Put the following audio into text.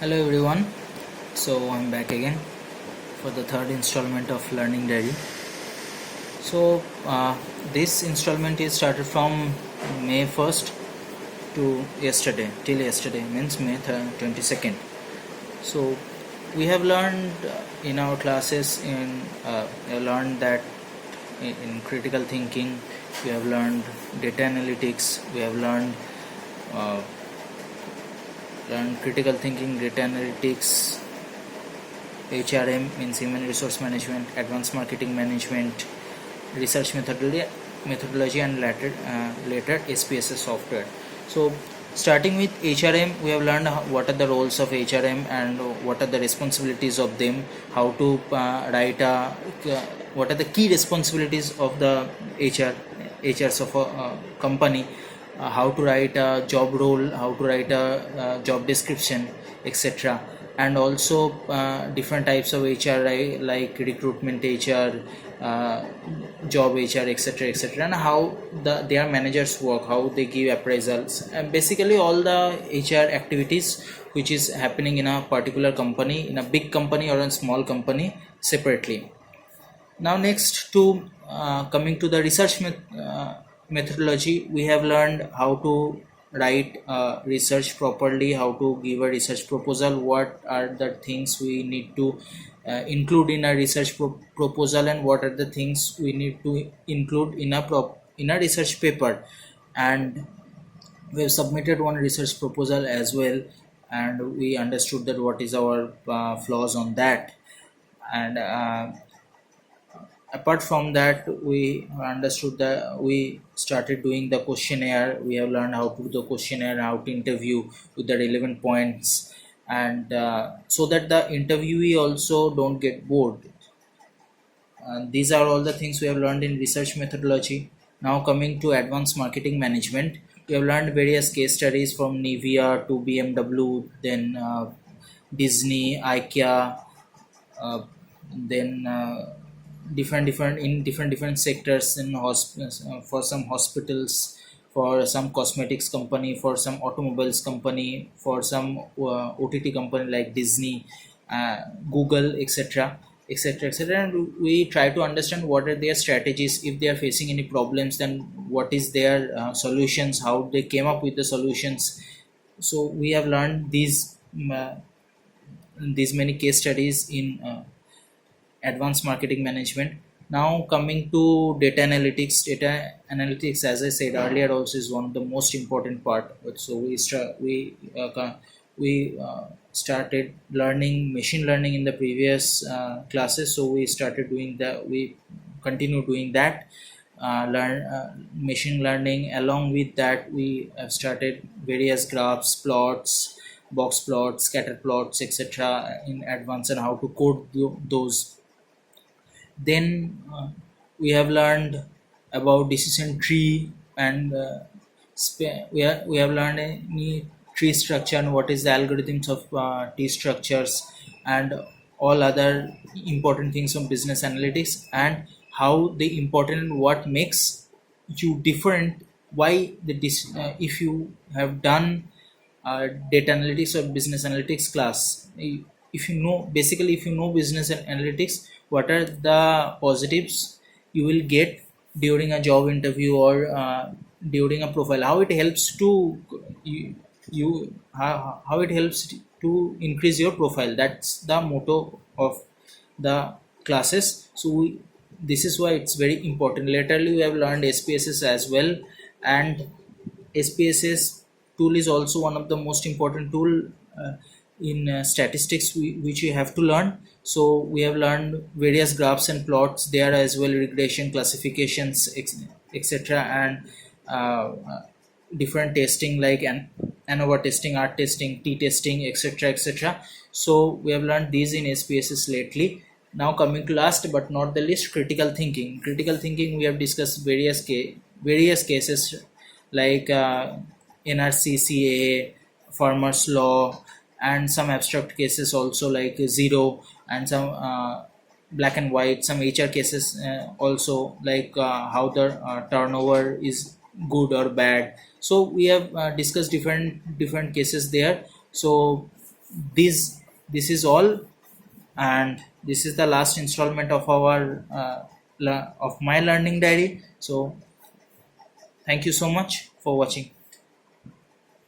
Hello everyone. So I'm back again for the third installment of Learning Diary. So this installment is started from May 1st to yesterday, till yesterday means May 22nd. So we have learned in our classes we have learned that in critical thinking, we have learned data analytics, we have uh, learned critical thinking, data analytics, HRM means human resource management, advanced marketing management, research methodology and later SPSS software. So starting with HRM, we have learned what are the roles of HRM and what are the responsibilities of them, how to write what are the key responsibilities of the HRs of a company, how to write a job role, how to write a job description, etc. And also different types of HR, like recruitment HR, job HR, etc., etc., and how their managers work, how they give appraisals, and basically all the HR activities which is happening in a particular company, in a big company or a small company separately. Now next to coming to the methodology, we have learned how to write research properly, how to give a research proposal, what are the things we need to include in a research proposal, and what are the things we need to include in a research paper. And we have submitted one research proposal as well, and we understood that what is our flaws on that. And apart from that, we understood that we started doing the questionnaire. We have learned how to do the questionnaire, how to interview with the relevant points, and so that the interviewee also don't get bored. These are all the things we have learned in research methodology. Now coming to advanced marketing management, we have learned various case studies from Nivea to BMW, then Disney, IKEA, uh, then different sectors in for some hospitals, for some cosmetics company, for some automobiles company, for some OTT company like Disney, Google, etc., etc., etc. And we try to understand what are their strategies. If they are facing any problems, then what is their solutions, how they came up with the solutions. So we have learned these many case studies in advanced marketing management. Now coming to data analytics, as I said earlier, also is one of the most important part. So we started learning machine learning in the previous classes, so we started doing that, we continue doing that, learn machine learning. Along with that, we have started various graphs, plots, box plots, scatter plots, etc., in advance, and how to code those. Then we have learned about decision tree, and we have learned any tree structure and what is the algorithms of tree structures, and all other important things from business analytics, and how the important what makes you different. Why if you have done data analytics or business analytics class, if you know, basically if you know business and analytics, what are the positives you will get during a job interview or during a profile, how it helps to how it helps to increase your profile. That's the motto of the classes. So this is why it's very important. Laterally, we have learned SPSS as well, and SPSS tool is also one of the most important tool in statistics, which you have to learn. So we have learned various graphs and plots there as well, regression, classifications, etc., and different testing like ANOVA testing, art testing, T testing, etc., etc. So we have learned these in SPSS lately. Now coming to last but not the least, critical thinking. Critical thinking, we have discussed various cases like NRCCA, farmers law, and some abstract cases also like zero, and some black and white, some HR cases also like how the turnover is good or bad. So we have discussed different cases there. So this is all, and this is the last installment of our of my learning diary. So thank you so much for watching.